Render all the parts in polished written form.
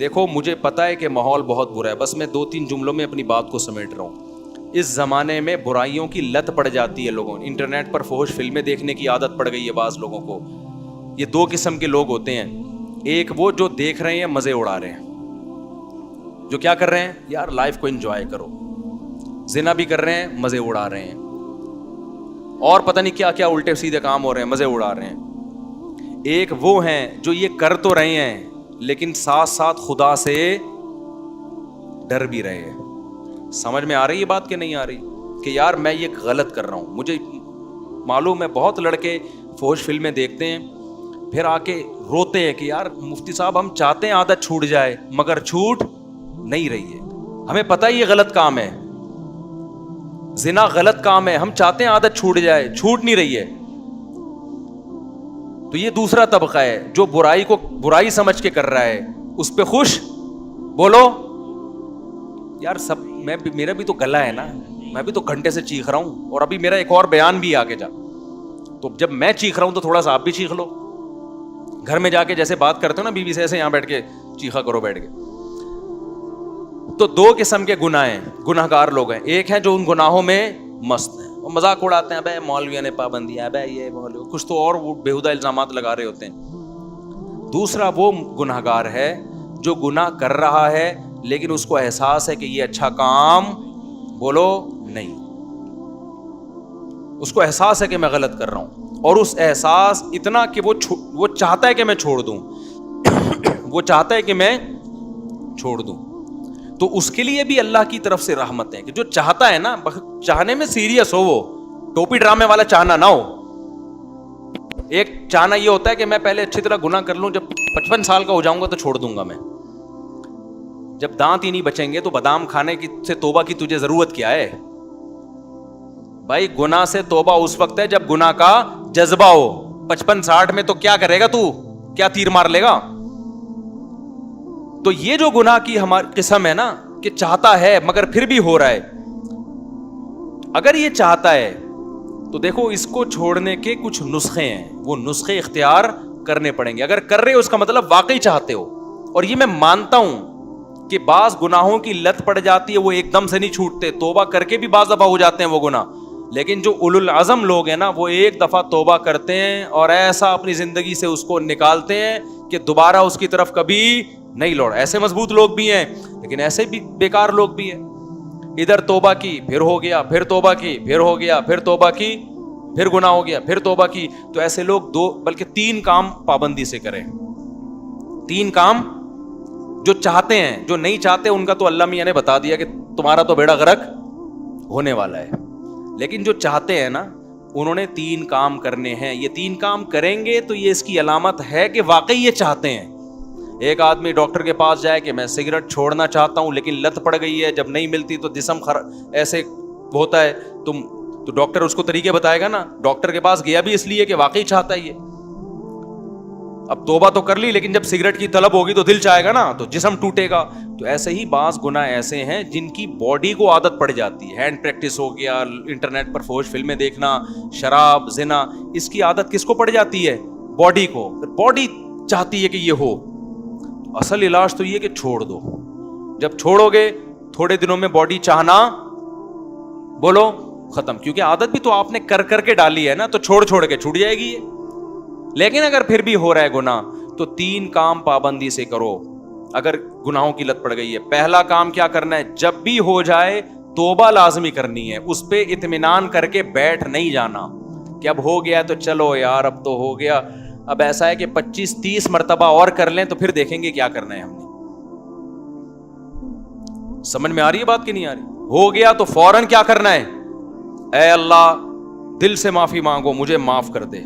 دیکھو مجھے پتا ہے کہ ماحول بہت برا ہے, بس میں 2-3 جملوں میں اپنی بات کو سمیٹ رہا ہوں. اس زمانے میں برائیوں کی لت پڑ جاتی ہے لوگوں, انٹرنیٹ پر فحش فلمیں دیکھنے کی عادت پڑ گئی ہے بعض لوگوں کو. یہ 2 قسم کے لوگ ہوتے ہیں, ایک وہ جو دیکھ رہے ہیں مزے اڑا رہے ہیں, جو کیا کر رہے ہیں یار لائف کو انجوائے کرو, زنا بھی کر رہے ہیں مزے اڑا رہے ہیں, اور پتہ نہیں کیا کیا الٹے سیدھے کام ہو رہے ہیں, مزے اڑا رہے ہیں. ایک وہ ہیں جو یہ کر تو رہے ہیں لیکن ساتھ ساتھ خدا سے ڈر بھی رہے ہیں. سمجھ میں آ رہی ہے بات کہ نہیں آ رہی, کہ یار میں یہ غلط کر رہا ہوں. مجھے معلوم ہے بہت لڑکے فحش فلمیں دیکھتے ہیں پھر آ کے روتے ہیں کہ یار مفتی صاحب ہم چاہتے ہیں عادت چھوٹ جائے مگر چھوٹ نہیں رہی ہے. ہمیں پتہ ہے یہ غلط کام ہے, زنا غلط کام ہے, ہم چاہتے ہیں عادت چھوٹ جائے, چھوٹ نہیں رہی ہے. تو یہ دوسرا طبقہ ہے جو برائی کو برائی سمجھ کے کر رہا ہے, اس پہ خوش. بولو یار سب, میرا بھی تو گلا ہے نا, میں بھی تو گھنٹے سے چیخ رہا ہوں, اور ابھی میرا ایک اور بیان بھی آگے جا, تو جب میں چیخ رہا ہوں تو تھوڑا سا آپ بھی چیخ لو. گھر میں جا کے جیسے بات کرتے ہو نا بیوی سے, ایسے یہاں بیٹھ کے چیخا کرو بیٹھ کے. تو 2 قسم کے گناہ ہیں, گناہ گار لوگ ہیں. ایک ہیں جو ان گناہوں میں مست ہیں, وہ مذاق اڑاتے ہیں, بھائی مولویوں نے پابندیاں, بھائی یہ مولوی کچھ تو اور بےہودہ الزامات لگا رہے ہوتے ہیں. دوسرا وہ گناہ گار ہے جو گناہ کر رہا ہے لیکن اس کو احساس ہے کہ یہ اچھا کام, بولو نہیں, اس کو احساس ہے کہ میں غلط کر رہا ہوں, اور اس احساس اتنا کہ وہ چاہتا ہے کہ میں چھوڑ دوں, وہ چاہتا ہے کہ میں چھوڑ دوں. تو اس کے لیے بھی اللہ کی طرف سے رحمت ہے کہ جو چاہتا ہے نا, چاہنے میں سیریس ہو, وہ ٹوپی ڈرامے والا چاہنا نہ ہو. ایک چاہنا یہ ہوتا ہے کہ میں پہلے اچھی طرح گناہ کر لوں, جب 55 سال کا ہو جاؤں گا تو چھوڑ دوں گا میں. جب دانت ہی نہیں بچیں گے تو بادام کھانے کی سے توبہ کی تجھے ضرورت کیا ہے بھائی؟ گناہ سے توبہ اس وقت ہے جب گناہ کا جذبہ ہو. 55-60 میں تو کیا کرے گا تو, کیا تیر مار لے گا؟ تو یہ جو گناہ کی ہماری قسم ہے نا کہ چاہتا ہے مگر پھر بھی ہو رہا ہے, اگر یہ چاہتا ہے تو دیکھو اس کو چھوڑنے کے کچھ نسخے ہیں, وہ نسخے اختیار کرنے پڑیں گے. اگر کر رہے ہو اس کا مطلب واقعی چاہتے ہو, اور یہ میں مانتا ہوں کہ بعض گناہوں کی لت پڑ جاتی ہے, وہ ایک دم سے نہیں چھوٹتے, توبہ کر کے بھی بعض دفعہ ہو جاتے ہیں وہ گناہ. لیکن جو اولو العزم لوگ ہیں نا, وہ ایک دفعہ توبہ کرتے ہیں اور ایسا اپنی زندگی سے اس کو نکالتے ہیں کہ دوبارہ اس کی طرف کبھی نہیں لوٹ. ایسے مضبوط لوگ بھی ہیں لیکن ایسے بھی بیکار لوگ بھی ہیں. ادھر توبہ کی پھر ہو گیا, پھر توبہ کی پھر ہو گیا, پھر توبہ کی پھر گناہ ہو گیا, پھر توبہ کی. تو ایسے لوگ 2 بلکہ 3 کام پابندی سے کریں. 3 کام جو چاہتے ہیں, جو نہیں چاہتے ان کا تو اللہ میاں نے بتا دیا کہ تمہارا تو بیڑا غرق ہونے والا ہے. لیکن جو چاہتے ہیں نا انہوں نے 3 کام کرنے ہیں. یہ 3 کام کریں گے تو یہ اس کی علامت ہے کہ واقعی یہ چاہتے ہیں. ایک آدمی ڈاکٹر کے پاس جائے کہ میں سگریٹ چھوڑنا چاہتا ہوں لیکن لت پڑ گئی ہے, جب نہیں ملتی تو جسم ایسے ہوتا ہے, تو ڈاکٹر اس کو طریقے بتائے گا نا. ڈاکٹر کے پاس گیا بھی اس لیے کہ واقعی چاہتا ہے یہ. اب توبہ تو کر لی لیکن جب سگریٹ کی طلب ہوگی تو دل چاہے گا نا, تو جسم ٹوٹے گا. تو ایسے ہی بعض گناہ ایسے ہیں جن کی باڈی کو عادت پڑ جاتی ہے. ہینڈ پریکٹس ہو گیا, انٹرنیٹ پر فحش فلمیں دیکھنا, شراب, زنا, اس کی عادت کس کو پڑ جاتی ہے؟ باڈی کو. باڈی چاہتی ہے کہ یہ ہو. اصل علاج تو یہ کہ چھوڑ دو. جب چھوڑو گے تھوڑے دنوں میں باڈی چاہنا, بولو, ختم. کیونکہ عادت بھی تو آپ نے کر کر کے ڈالی ہے نا, تو چھوڑ کے چھوٹ جائے گی یہ. لیکن اگر پھر بھی ہو رہا ہے گناہ تو 3 کام پابندی سے کرو اگر گناہوں کی لت پڑ گئی ہے. پہلا کام کیا کرنا ہے؟ جب بھی ہو جائے توبہ لازمی کرنی ہے. اس پہ اطمینان کر کے بیٹھ نہیں جانا کہ اب ہو گیا تو چلو یار اب تو ہو گیا, اب ایسا ہے کہ 25-30 مرتبہ اور کر لیں تو پھر دیکھیں گے کیا کرنا ہے ہم نے. سمجھ میں آ رہی ہے بات کہ نہیں آ رہی؟ ہو گیا تو فوراً کیا کرنا ہے؟ اے اللہ دل سے معافی مانگو, مجھے معاف کر دے,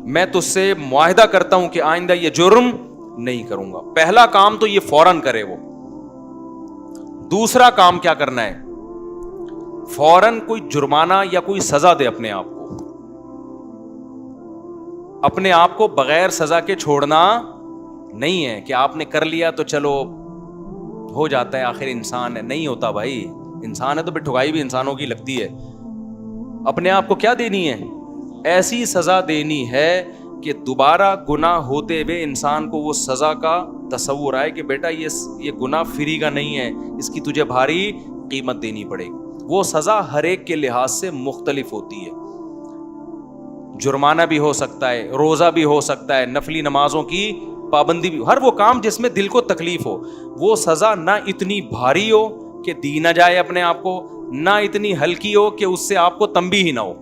میں تجھ سے معاہدہ کرتا ہوں کہ آئندہ یہ جرم نہیں کروں گا. پہلا کام تو یہ فوراً کرے وہ. دوسرا کام کیا کرنا ہے؟ فوراً کوئی جرمانہ یا کوئی سزا دے اپنے آپ کو. اپنے آپ کو بغیر سزا کے چھوڑنا نہیں ہے کہ آپ نے کر لیا تو چلو ہو جاتا ہے, آخر انسان ہے. نہیں ہوتا بھائی, انسان ہے تو پھر ٹھگائی بھی انسانوں کی لگتی ہے. اپنے آپ کو کیا دینی ہے؟ ایسی سزا دینی ہے کہ دوبارہ گناہ ہوتے ہوئے انسان کو وہ سزا کا تصور آئے کہ بیٹا یہ گناہ فری کا نہیں ہے, اس کی تجھے بھاری قیمت دینی پڑے گی. وہ سزا ہر ایک کے لحاظ سے مختلف ہوتی ہے. جرمانہ بھی ہو سکتا ہے, روزہ بھی ہو سکتا ہے, نفلی نمازوں کی پابندی بھی, ہر وہ کام جس میں دل کو تکلیف ہو. وہ سزا نہ اتنی بھاری ہو کہ دی نہ جائے اپنے آپ کو, نہ اتنی ہلکی ہو کہ اس سے آپ کو تنبیہ ہی نہ ہو.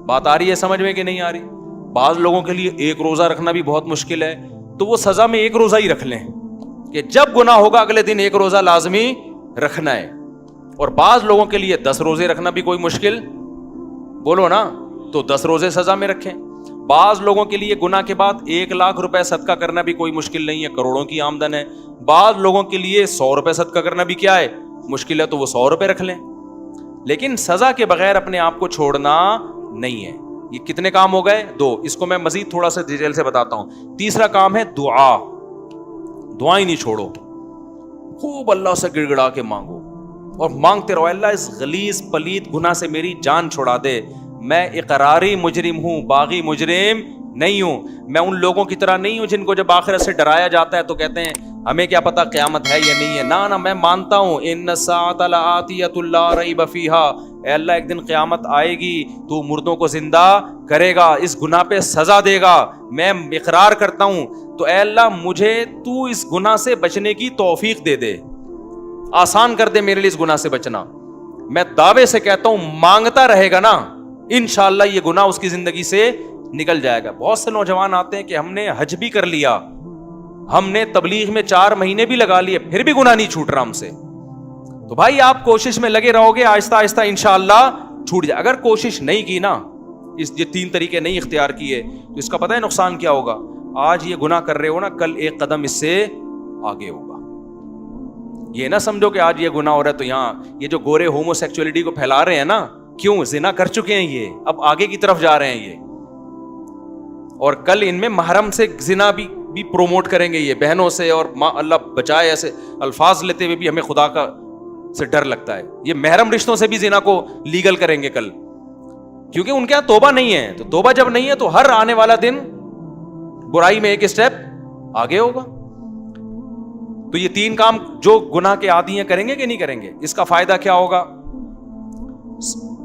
بات آ رہی ہے سمجھ میں کہ نہیں آ رہی؟ بعض لوگوں کے لیے ایک روزہ رکھنا بھی بہت مشکل ہے, تو وہ سزا میں ایک روزہ ہی رکھ لیں کہ جب گناہ ہوگا اگلے دن ایک روزہ لازمی رکھنا ہے. اور بعض لوگوں کے لیے 10 روزے رکھنا بھی کوئی مشکل, بولو نا, تو 10 روزے سزا میں رکھیں. بعض لوگوں کے لیے گناہ کے بعد 1 لاکھ روپے صدقہ کرنا بھی کوئی مشکل نہیں ہے, کروڑوں کی آمدن ہے. بعض لوگوں کے لیے 100 روپے صدقہ کرنا بھی کیا ہے, مشکل ہے, تو وہ 100 روپے رکھ لیں. لیکن سزا کے بغیر اپنے آپ کو چھوڑنا نہیں ہے. یہ کتنے کام ہو گئے؟ 2. اس کو میں مزید تھوڑا سا ڈیٹیل سے بتاتا ہوں. تیسرا کام ہے دعا. دعائیں نہیں چھوڑو, خوب اللہ سے گڑ گڑا کے مانگو اور مانگتے رہو, اللہ اس غلیظ پلید گناہ سے میری جان چھڑا دے. میں اقراری مجرم ہوں, باغی مجرم نہیں ہوں. میں ان لوگوں کی طرح نہیں ہوں جن کو جب آخرت سے ڈرایا جاتا ہے تو کہتے ہیں ہمیں کیا پتا قیامت ہے یا نہیں ہے. نہ میں مانتا ہوں ان الساعۃ لآتیۃ لا ریب فیہا, اے اللہ ایک دن قیامت آئے گی, تو مردوں کو زندہ کرے گا, اس گناہ پہ سزا دے گا, میں اقرار کرتا ہوں. تو اے اللہ مجھے تو اس گناہ سے بچنے کی توفیق دے دے, آسان کر دے میرے لیے اس گناہ سے بچنا. میں دعوے سے کہتا ہوں مانگتا رہے گا نا, انشاءاللہ یہ گناہ اس کی زندگی سے نکل جائے گا. بہت سے نوجوان آتے ہیں کہ ہم نے حج بھی کر لیا, ہم نے تبلیغ میں 4 مہینے بھی لگا لیے, پھر بھی گناہ نہیں چھوٹ رہا ہم سے. تو بھائی آپ کوشش میں لگے رہو گے, آہستہ آہستہ انشاءاللہ چھوٹ جائے. اگر کوشش نہیں کی نا, یہ 3 طریقے نہیں اختیار کیے, تو اس کا پتہ ہے نقصان کیا ہوگا؟ آج یہ گناہ کر رہے ہو نا, کل ایک قدم اس سے آگے ہوگا. یہ نہ سمجھو کہ آج یہ گناہ ہو رہا ہے تو یہاں یہ جو گورے ہومو سیکچولیٹی کو پھیلا رہے ہیں نا, کیوں؟ زنا کر چکے ہیں یہ, اب آگے کی طرف جا رہے ہیں یہ, اور کل ان میں محرم سے زنا بھی پروموٹ کریں گے یہ بہنوں سے, اور اللہ بچائے ایسے الفاظ لیتے ہوئے بھی ہمیں خدا کا سے ڈر لگتا ہے. یہ محرم رشتوں سے بھی زنا کو لیگل کریں گے کل, کیونکہ ان کے یہاں توبہ نہیں ہے. تو توبہ جب نہیں ہے تو ہر آنے والا دن برائی میں ایک اسٹیپ آگے ہوگا. تو یہ 3 کام جو گناہ کے عادی ہیں کریں گے کہ نہیں کریں گے؟ اس کا فائدہ کیا ہوگا؟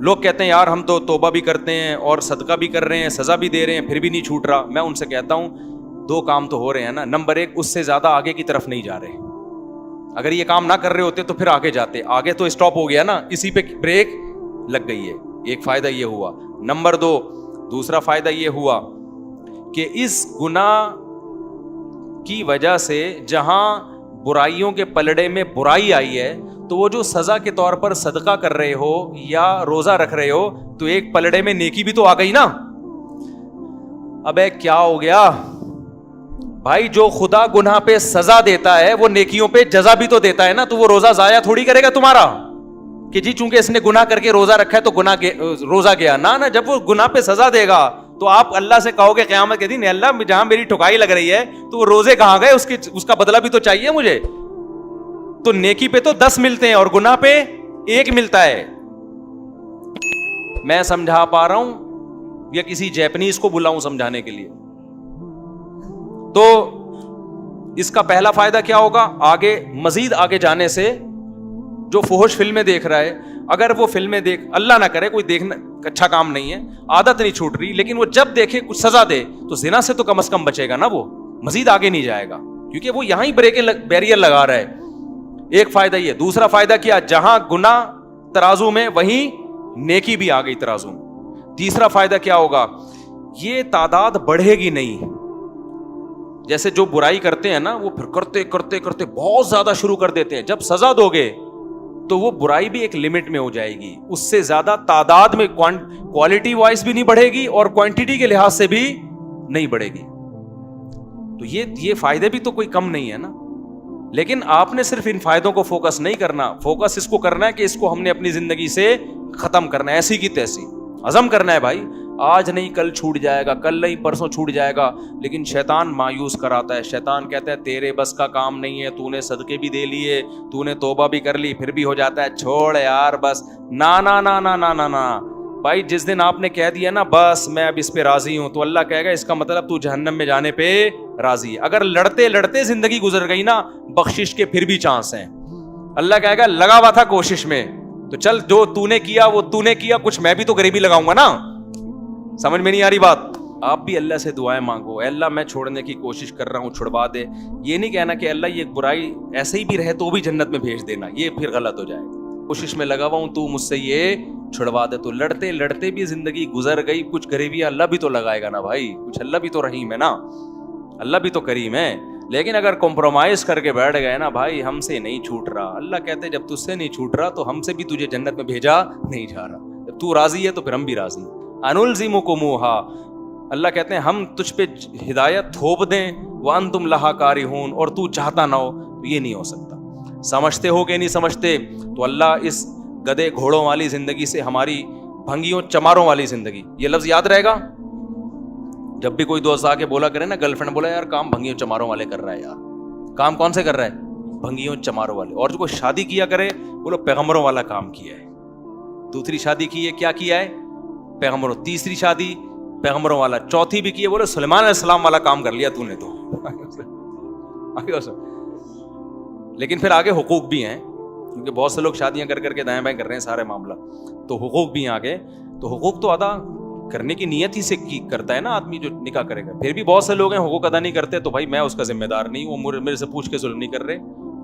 لوگ کہتے ہیں یار ہم تو توبہ بھی کرتے ہیں اور صدقہ بھی کر رہے ہیں, سزا بھی دے رہے ہیں, پھر بھی نہیں چھوٹ رہا. میں ان سے کہتا ہوں 2 کام تو ہو رہے ہیں نا. نمبر 1, اس سے زیادہ آگے کی طرف نہیں جا رہے. اگر یہ کام نہ کر رہے ہوتے تو پھر آگے جاتے. آگے تو اسٹاپ ہو گیا نا, اسی پہ بریک لگ گئی ہے. ایک فائدہ یہ ہوا. نمبر 2, دوسرا فائدہ یہ ہوا کہ اس گناہ کی وجہ سے جہاں برائیوں کے پلڑے میں برائی آئی ہے, تو وہ جو سزا کے طور پر صدقہ کر رہے ہو یا روزہ رکھ رہے ہو, تو ایک پلڑے میں نیکی بھی تو آ گئی نا. ابے کیا ہو گیا بھائی؟ جو خدا گناہ پہ سزا دیتا ہے وہ نیکیوں پہ جزا بھی تو دیتا ہے نا. تو وہ روزہ ضائع تھوڑی کرے گا تمہارا کہ جی چونکہ اس نے گناہ کر کے روزہ رکھا ہے تو روزہ گیا. نہ, جب وہ گناہ پہ سزا دے گا تو آپ اللہ سے کہو گے قیامت کے دن, اللہ جہاں میری ٹھکائی لگ رہی ہے تو وہ روزے کہاں گئے, اس کا بدلہ بھی تو چاہیے مجھے. تو نیکی پہ تو 10 ملتے ہیں اور گناہ پہ 1 ملتا ہے. میں سمجھا پا رہا ہوں یا کسی جیپنیز کو بلاؤں سمجھانے کے لیے؟ تو اس کا پہلا فائدہ کیا ہوگا؟ آگے مزید آگے جانے سے جو فحش فلمیں دیکھ رہا ہے, اگر وہ فلمیں اللہ نہ کرے کوئی دیکھنا اچھا کام نہیں ہے, عادت نہیں چھوٹ رہی, لیکن وہ جب دیکھے کچھ سزا دے تو زنا سے تو کم از کم بچے گا نا, وہ مزید آگے نہیں جائے گا کیونکہ وہ یہاں ہی بیریئر لگا رہا ہے. ایک فائدہ یہ. دوسرا فائدہ کیا؟ جہاں گناہ ترازو میں وہیں نیکی بھی آ گئی ترازو میں. تیسرا فائدہ کیا ہوگا؟ یہ تعداد بڑھے گی نہیں. جیسے جو برائی کرتے ہیں نا وہ پھر کرتے کرتے کرتے بہت زیادہ شروع کر دیتے ہیں. جب سزا دو گے تو وہ برائی بھی ایک لمٹ میں ہو جائے گی, اس سے زیادہ تعداد میں کوالٹی وائز بھی نہیں بڑھے گی اور کوانٹٹی کے لحاظ سے بھی نہیں بڑھے گی. تو یہ فائدے بھی تو کوئی کم نہیں ہے نا. لیکن آپ نے صرف ان فائدوں کو فوکس نہیں کرنا, فوکس اس کو کرنا ہے کہ اس کو ہم نے اپنی زندگی سے ختم کرنا ہے, ایسی کی تیسی عزم کرنا ہے بھائی. آج نہیں کل چھوٹ جائے گا, کل نہیں پرسوں چھوٹ جائے گا. لیکن شیطان مایوس کراتا ہے, شیطان کہتا ہے تیرے بس کا کام نہیں ہے, تو نے صدقے بھی دے لیے, تو نے توبہ بھی کر لی, پھر بھی ہو جاتا ہے چھوڑ یار بس. نا نا نا نا نا نا نا, بھائی جس دن آپ نے کہہ دیا نا بس میں اب اس پہ راضی ہوں، تو اللہ کہے گا اس کا مطلب تو جہنم میں جانے پہ راضی ہے۔ اگر لڑتے لڑتے زندگی گزر گئی نا، بخشش کے پھر بھی چانس ہیں۔ اللہ کہے گا لگا ہوا تھا کوشش میں، تو چل جو تو نے کیا وہ تو نے کیا، کچھ میں بھی تو غریبی لگاؤں گا نا۔ سمجھ میں نہیں آ رہی بات؟ آپ بھی اللہ سے دعائیں مانگو، اے اللہ میں چھوڑنے کی کوشش کر رہا ہوں، چھڑوا دے۔ یہ نہیں کہنا کہ اللہ یہ برائی ایسے ہی بھی رہے تو بھی جنت میں بھیج دینا، یہ پھر غلط ہو جائے گا۔ کوشش میں لگا ہوا ہوں تو مجھ سے یہ چھڑوا دے۔ تو لڑتے لڑتے بھی زندگی گزر گئی، کچھ غریبیاں اللہ بھی تو لگائے گا نا بھائی، کچھ اللہ بھی تو رحیم ہے نا، اللہ بھی تو کریم ہے۔ لیکن اگر کمپرومائز کر کے بیٹھ گئے نا بھائی ہم سے نہیں چھوٹ رہا، اللہ کہتے جب تجھ سے نہیں چھوٹ رہا تو ہم سے بھی تجھے جنت میں بھیجا نہیں جا رہا۔ جب تو راضی ہے تو پھر ہم بھی راضی ہیں۔ انلزمکموہا، اللہ کہتے ہیں ہم تجھ پہ ہدایت تھوپ دیں، وانتم لہا کارہون، اور تو چاہتا نہ ہو، تو یہ نہیں ہو سکتا۔ سمجھتے ہو کہ نہیں سمجھتے؟ تو اللہ اس گدے گھوڑوں والی زندگی سے ہماری بھنگیوں چماروں والی زندگی، یہ لفظ یاد رہے گا۔ جب بھی کوئی دوست آ کے بولا کرے نا، گرل فرینڈ بولا یار کام بھنگیوں چماروں والے کر رہا ہے، یار کام کون سے کر رہا ہے؟ بھنگیوں چماروں والے۔ اور جو کوئی شادی کیا کرے بولو پیغمبروں والا کام کیا ہے۔ دوسری شادی کی ہے، کیا کیا ہے؟ پیغمبروں۔ تیسری شادی پیغمبروں والا، چوتھی بھی کی ہے، بولو سلیمان علیہ السلام والا کام کر لیا تو نے تو۔ لیکن پھر آگے حقوق بھی ہیں، کیونکہ بہت سے لوگ شادیاں کر کر کے دائیں بائیں کر رہے ہیں سارے معاملہ، تو حقوق بھی ہیں آگے۔ تو حقوق تو ادا کرنے کی نیت ہی سے کرتا ہے نا آدمی جو نکاح کرے گا۔ پھر بھی بہت سے لوگ ہیں حقوق ادا نہیں کرتے، تو بھائی میں اس کا ذمہ دار نہیں ہوں، وہ میرے سے پوچھ کے ظلم نہیں کر رہے،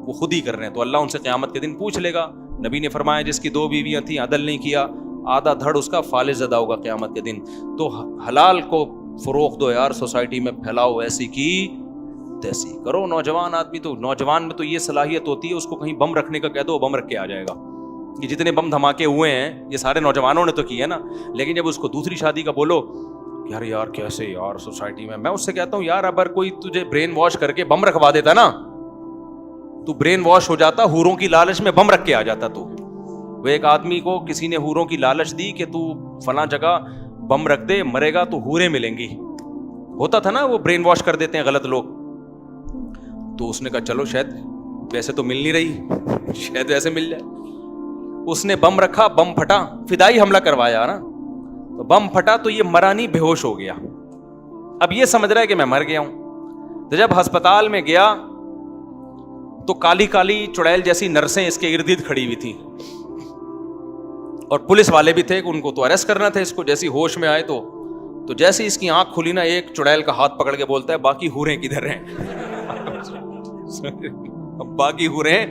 وہ خود ہی کر رہے ہیں، تو اللہ ان سے قیامت کے دن پوچھ لے گا۔ نبی نے فرمایا جس کی 2 بیویاں تھیں عدل نہیں کیا، آدھا دھڑ اس کا فالج ادا ہوگا قیامت کے دن۔ تو حلال کو فروغ دو یار، سوسائٹی میں پھیلاؤ، ایسی کی تیسی کرو۔ نوجوان آدمی تو، نوجوان میں تو یہ صلاحیت ہوتی ہے، اس کو کہیں بم رکھنے کا کہہ دو بم رکھ کے آ جائے گا۔ یہ جتنے بم دھماکے ہوئے ہیں یہ سارے نوجوانوں نے تو کیے نا۔ لیکن جب اس کو دوسری شادی کا بولو یار کیسے یار سوسائٹی میں اس سے کہتا ہوں یار اگر کوئی تجھے برین واش کر کے بم رکھوا دیتا نا، تو برین واش ہو جاتا، حوروں کی لالچ میں بم رکھ کے آ جاتا۔ تو وہ ایک آدمی کو کسی نے حوروں کی لالچ دی کہ تو فلاں جگہ بم رکھ دے، مرے گا تو حوریں ملیں گی، ہوتا تھا نا، وہ برین واش کر دیتے ہیں غلط لوگ۔ تو اس نے کہا چلو شاید ویسے تو مل نہیں رہی، شاید ویسے مل جائے۔ اس نے بم رکھا، بم پھٹا، فدائی حملہ کروایا نا، تو بم پھٹا تو یہ مرا نہیں، بے ہوش ہو گیا۔ اب یہ سمجھ رہا ہے کہ میں مر گیا ہوں۔ تو جب ہسپتال میں گیا تو کالی کالی چڑیل جیسی نرسیں اس کے ارد گرد کھڑی ہوئی تھیں، اور پولیس والے بھی تھے، ان کو تو اریسٹ کرنا تھا اس کو۔ جیسی ہوش میں آئے تو جیسے اس کی آنکھ کھلی نا، ایک چڑیل کا ہاتھ پکڑ کے بولتا ہے باقی حوریں کدھر ہیں؟ باقی حوریں؟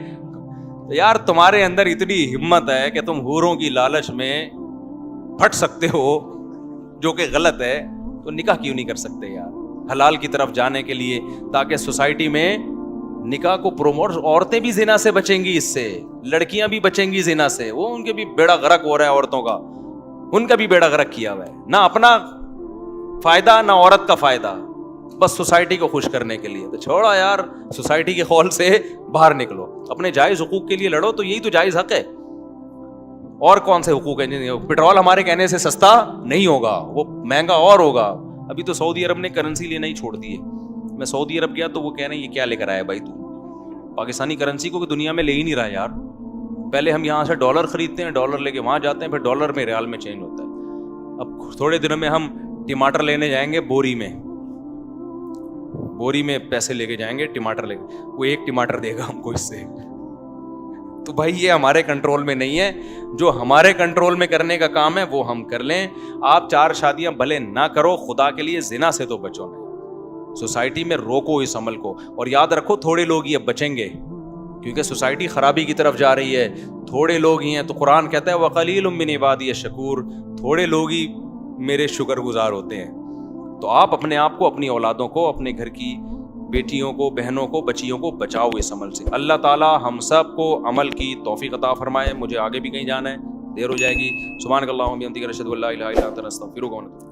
یار تمہارے اندر اتنی ہمت ہے کہ تم حوروں کی لالچ میں پھٹ سکتے ہو، جو کہ غلط ہے، تو نکاح کیوں نہیں کر سکتے یار حلال کی طرف جانے کے لیے، تاکہ سوسائٹی میں نکاح کو پروموٹ۔ عورتیں بھی زنا سے بچیں گی، اس سے لڑکیاں بھی بچیں گی زنا سے۔ وہ ان کے بھی بیڑا غرق ہو رہا ہے، عورتوں کا، ان کا بھی بیڑا غرق کیا ہوا ہے، نہ اپنا فائدہ نہ عورت کا فائدہ، بس سوسائٹی کو خوش کرنے کے لیے۔ تو چھوڑا یار، سوسائٹی کے خول سے باہر نکلو، اپنے جائز حقوق کے لیے لڑو، تو یہی تو جائز حق ہے۔ اور کون سے حقوق ہیں؟ پیٹرول ہمارے کہنے سے سستا نہیں ہوگا، وہ مہنگا اور ہوگا۔ ابھی تو سعودی عرب نے کرنسی لینا ہی چھوڑ دی ہے۔ میں سعودی عرب گیا تو وہ کہہ رہے ہیں یہ کیا لے کر آیا بھائی تو پاکستانی کرنسی کو کہ دنیا میں لے ہی نہیں رہا یار۔ پہلے ہم یہاں سے ڈالر خریدتے ہیں، ڈالر لے کے وہاں جاتے ہیں، پھر ڈالر میں ریال میں چینج ہوتا ہے۔ اب تھوڑے دنوں میں ہم ٹماٹر لینے جائیں گے، بوری میں پیسے لے کے جائیں گے، ٹماٹر لے کے، وہ 1 ٹماٹر دے گا ہم کو اس سے۔ تو بھائی یہ ہمارے کنٹرول میں نہیں ہے، جو ہمارے کنٹرول میں کرنے کا کام ہے وہ ہم کر لیں۔ آپ 4 شادیاں بھلے نہ کرو، خدا کے لیے زنا سے تو بچو نہیں، سوسائٹی میں روکو اس عمل کو۔ اور یاد رکھو تھوڑے لوگ ہی اب بچیں گے، کیونکہ سوسائٹی خرابی کی طرف جا رہی ہے، تھوڑے لوگ ہی ہیں۔ تو قرآن کہتا ہے وَقَلِيلٌ مِّنْ عِبَادِيَ الشَّكُورُ، تھوڑے لوگ ہی میرے شکر گزار ہوتے ہیں۔ تو آپ اپنے آپ کو، اپنی اولادوں کو، اپنے گھر کی بیٹیوں کو، بہنوں کو، بچیوں کو بچاؤ اس عمل سے۔ اللہ تعالیٰ ہم سب کو عمل کی توفیق عطا فرمائے۔ مجھے آگے بھی کہیں جانا ہے، دیر ہو جائے گی۔ سبحانک اللہم و بحمدک، اشہد ان لا الہ الا انت، استغفرک و اتوب الیک۔